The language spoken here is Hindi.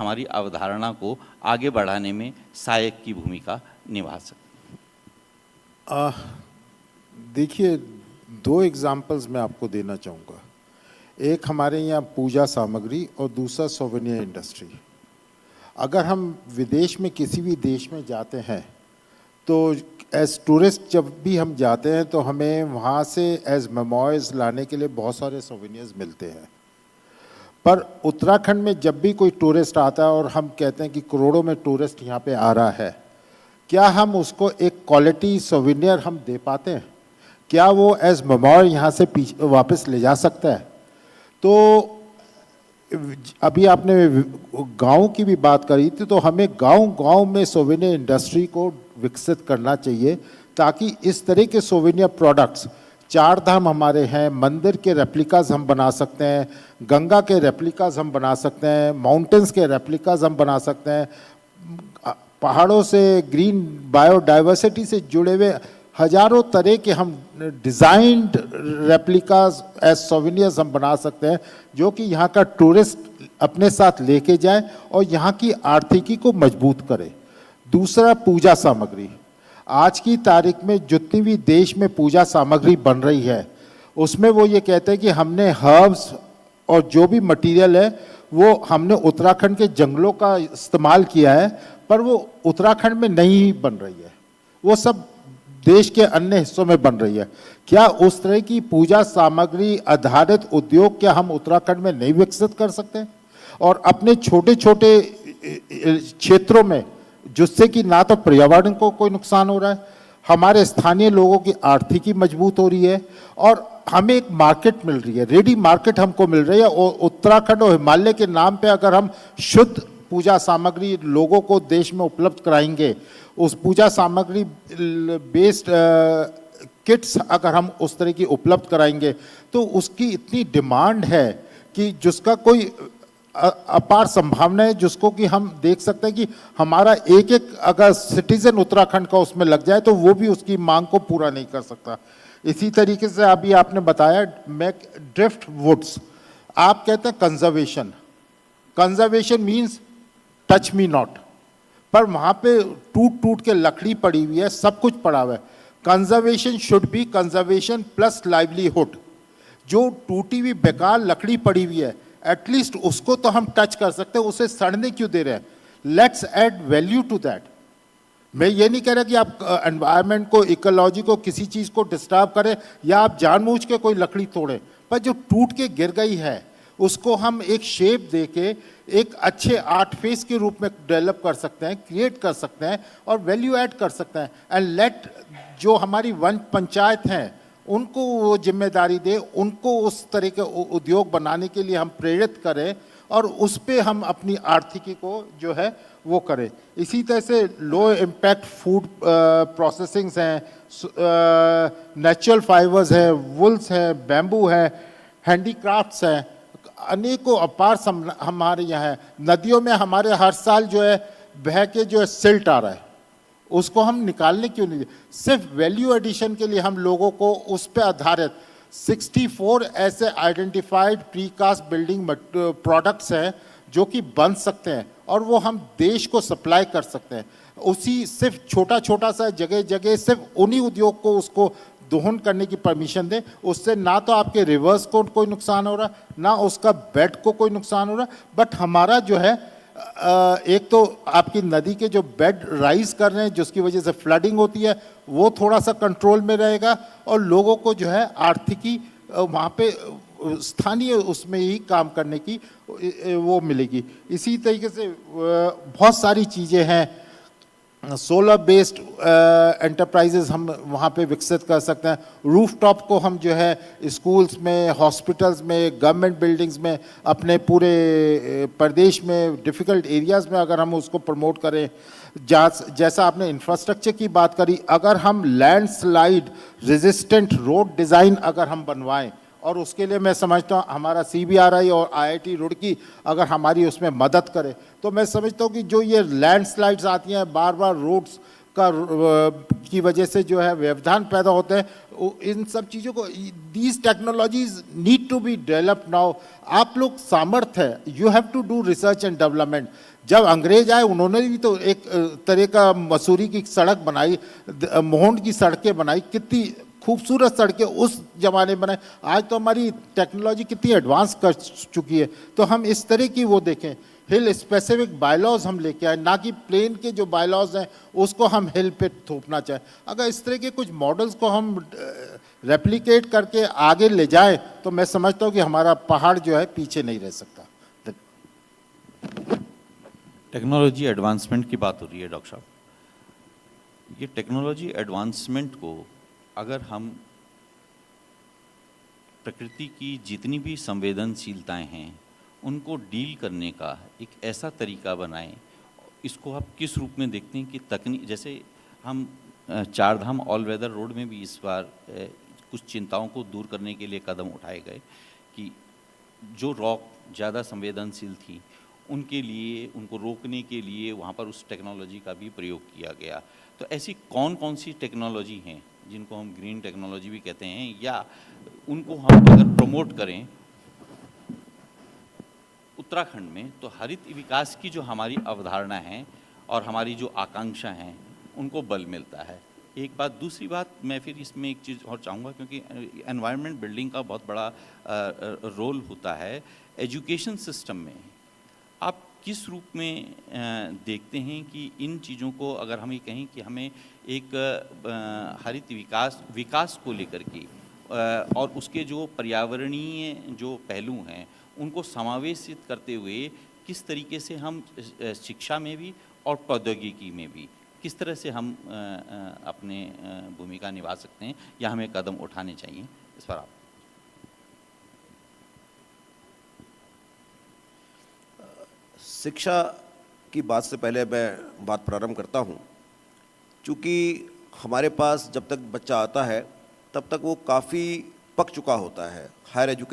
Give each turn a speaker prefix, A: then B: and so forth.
A: हमारी अवधारणा को आगे बढ़ाने में सहायक की भूमिका निभा सकते हैं?
B: देखिए, दो एग्जाम्पल्स मैं आपको देना चाहूँगा। एक हमारे यहाँ पूजा सामग्री और दूसरा सोवेनियर इंडस्ट्री। अगर हम विदेश में किसी भी देश में जाते हैं तो एज टूरिस्ट जब भी हम जाते हैं तो हमें वहाँ से एज मेमोरीज लाने के लिए बहुत सारे सोवेनियर्स मिलते हैं। पर उत्तराखंड में जब भी कोई टूरिस्ट आता है और हम कहते हैं कि करोड़ों में टूरिस्ट यहाँ पे आ रहा है, क्या हम उसको एक क्वालिटी सोवेनियर हम दे पाते हैं? क्या वो एज मेमोरी यहाँ से वापस ले जा सकता है? तो अभी आपने गांव की भी बात करी थी, तो हमें गांव-गांव में सोवेनियर इंडस्ट्री को विकसित करना चाहिए ताकि इस तरह के सोवेनियर प्रोडक्ट्स, चार धाम हमारे हैं, मंदिर के रेप्लिकाज हम बना सकते हैं, गंगा के रेप्लिकाज हम बना सकते हैं, माउंटेन्स के रेप्लिकाज हम बना सकते हैं, पहाड़ों से ग्रीन बायोडाइवर्सिटी से जुड़े हुए हजारों तरह के हम डिज़ाइंड रेप्लिकाज एज सोवेनियर्स हम बना सकते हैं, जो कि यहाँ का टूरिस्ट अपने साथ लेके जाए और यहाँ की आर्थिकी को मजबूत करे। दूसरा, पूजा सामग्री। आज की तारीख में जितनी भी देश में पूजा सामग्री बन रही है उसमें वो ये कहते हैं कि हमने हर्ब्स और जो भी मटेरियल है वो हमने उत्तराखंड के जंगलों का इस्तेमाल किया है, पर वो उत्तराखंड में नहीं बन रही है, वो सब देश के अन्य हिस्सों में बन रही है। क्या उस तरह की पूजा सामग्री आधारित उद्योग क्या हम उत्तराखंड में नहीं विकसित कर सकते हैं? और अपने छोटे छोटे क्षेत्रों में, जिससे कि ना तो पर्यावरण को कोई नुकसान हो रहा है, हमारे स्थानीय लोगों की आर्थिकी मजबूत हो रही है और हमें एक मार्केट मिल रही है, रेडी मार्केट हमको मिल रही है। और उत्तराखंड और हिमालय के नाम पे अगर हम शुद्ध पूजा सामग्री लोगों को देश में उपलब्ध कराएंगे, उस पूजा सामग्री बेस्ड किट्स अगर हम उस तरह की उपलब्ध कराएंगे, तो उसकी इतनी डिमांड है कि जिसका कोई अपार संभावना है, जिसको कि हम देख सकते हैं कि हमारा एक एक अगर सिटीजन उत्तराखंड का उसमें लग जाए तो वो भी उसकी मांग को पूरा नहीं कर सकता। इसी तरीके से अभी आपने बताया ड्रिफ्ट वुड्स, आप कहते हैं conservation. Conservation means touch me not, पर वहाँ पे टूट टूट के लकड़ी पड़ी हुई है, सब कुछ पड़ा हुआ है। Conservation should be conservation plus livelihood. जो टूटी हुई बेकार लकड़ी पड़ी हुई है, एटलीस्ट उसको तो हम टच कर सकते हैं, उसे सड़ने क्यों दे रहे हैं? Let's add value to that. मैं ये नहीं कह रहा कि आप एनवायरनमेंट को, इकोलॉजी को, किसी चीज़ को डिस्टर्ब करें या आप जानबूझ के कोई लकड़ी तोड़ें, पर जो टूट के गिर गई है उसको हम एक शेप दे के एक अच्छे आर्ट फेस के रूप में डेवलप कर सकते हैं, क्रिएट कर सकते हैं और वैल्यू ऐड कर सकते हैं। एंड लेट जो हमारी वन पंचायत हैं उनको वो जिम्मेदारी दे, उनको उस तरह के उद्योग बनाने के लिए हम प्रेरित करें और उस पर हम अपनी आर्थिकी को जो है वो करें। इसी तरह से लो इम्पैक्ट फूड प्रोसेसिंग्स हैं, नेचुरल फाइबर्स हैं, वुल्स हैं, बैम्बू है, हैंडीक्राफ्ट्स हैं, अनेकों अपार हमारे यहाँ है। नदियों में हमारे हर साल जो है बह के जो है सिल्ट आ रहा है, उसको हम निकालने क्यों नहीं? सिर्फ वैल्यू एडिशन के लिए हम लोगों को उस पर आधारित 64 ऐसे आइडेंटिफाइड प्रीकास्ट बिल्डिंग प्रोडक्ट्स हैं जो कि बन सकते हैं और वो हम देश को सप्लाई कर सकते हैं। उसी सिर्फ छोटा छोटा सा जगह जगह सिर्फ उन्हीं उद्योग को उसको दोहन करने की परमिशन दे, उससे ना तो आपके रिवर्स को कोई नुकसान हो रहा, ना उसका बेड को कोई नुकसान हो रहा, बट हमारा जो है एक तो आपकी नदी के जो बेड राइज कर रहे हैं जिसकी वजह से फ्लडिंग होती है वो थोड़ा सा कंट्रोल में रहेगा और लोगों को जो है आर्थिकी वहाँ पे स्थानीय उसमें ही काम करने की वो मिलेगी। इसी तरीके से बहुत सारी चीज़ें हैं, सोलर बेस्ड एंटरप्राइजेज हम वहाँ पे विकसित कर सकते हैं। रूफटॉप को हम जो है स्कूल्स में, हॉस्पिटल्स में, गवर्नमेंट बिल्डिंग्स में, अपने पूरे प्रदेश में डिफ़िकल्ट एरियाज़ में अगर हम उसको प्रमोट करें, जैसा आपने इंफ्रास्ट्रक्चर की बात करी, अगर हम लैंडस्लाइड रेजिस्टेंट रोड डिज़ाइन अगर हम बनवाएं और उसके लिए मैं समझता हूँ हमारा CBRI और IIT रुड़की अगर हमारी उसमें मदद करे तो मैं समझता हूँ कि जो ये लैंडस्लाइड्स आती हैं बार बार रोड्स का की वजह से जो है व्यवधान पैदा होते हैं, इन सब चीज़ों को these technologies need to be developed now. आप लोग सामर्थ्य है, you have to do research and development. जब अंग्रेज आए उन्होंने भी तो एक तरह का मसूरी की सड़क बनाई, मोहन की सड़कें बनाई, कितनी खूबसूरत सड़कें उस जमाने में बनाई। आज तो हमारी टेक्नोलॉजी कितनी एडवांस कर चुकी है, तो हम इस तरह की वो देखें, हिल स्पेसिफिक बायलॉज हम लेके आए, ना कि प्लेन के जो बायलॉज हैं उसको हम हिल पे थोपना चाहें। अगर इस तरह के कुछ मॉडल्स को हम रेप्लिकेट करके आगे ले जाएं तो मैं समझता हूँ कि हमारा पहाड़ जो है पीछे नहीं रह सकता।
A: टेक्नोलॉजी एडवांसमेंट की बात हो रही है डॉक्टर साहब। ये टेक्नोलॉजी एडवांसमेंट को अगर हम प्रकृति की जितनी भी संवेदनशीलताएं हैं उनको डील करने का एक ऐसा तरीका बनाएं, इसको आप किस रूप में देखते हैं कि तकनीक, जैसे हम चार धाम ऑल वेदर रोड में भी इस बार कुछ चिंताओं को दूर करने के लिए कदम उठाए गए कि जो रॉक ज़्यादा संवेदनशील थी उनके लिए, उनको रोकने के लिए वहाँ पर उस टेक्नोलॉजी का भी प्रयोग किया गया। तो ऐसी कौन कौन सी टेक्नोलॉजी हैं जिनको हम ग्रीन टेक्नोलॉजी भी कहते हैं, या उनको हम अगर प्रमोट करें उत्तराखंड में तो हरित विकास की जो हमारी अवधारणा है और हमारी जो आकांक्षा हैं उनको बल मिलता है। एक बात। दूसरी बात, मैं फिर इसमें एक चीज़ और चाहूँगा, क्योंकि एनवायरनमेंट बिल्डिंग का बहुत बड़ा रोल होता है एजुकेशन सिस्टम में। आप किस रूप में देखते हैं कि इन चीज़ों को, अगर हम ये कहें कि हमें एक हरित विकास को लेकर के और उसके जो पर्यावरणीय जो पहलू हैं उनको समावेशित करते हुए किस तरीके से हम शिक्षा में भी और प्रौद्योगिकी में भी किस तरह से हम अपने भूमिका निभा सकते हैं या हमें कदम उठाने चाहिए, इस पर आप।
C: शिक्षा की बात से पहले मैं बात प्रारंभ करता हूँ। चूँकि हमारे पास जब तक बच्चा आता है तब तक वो काफ़ी पक चुका होता है हायर एजुकेशन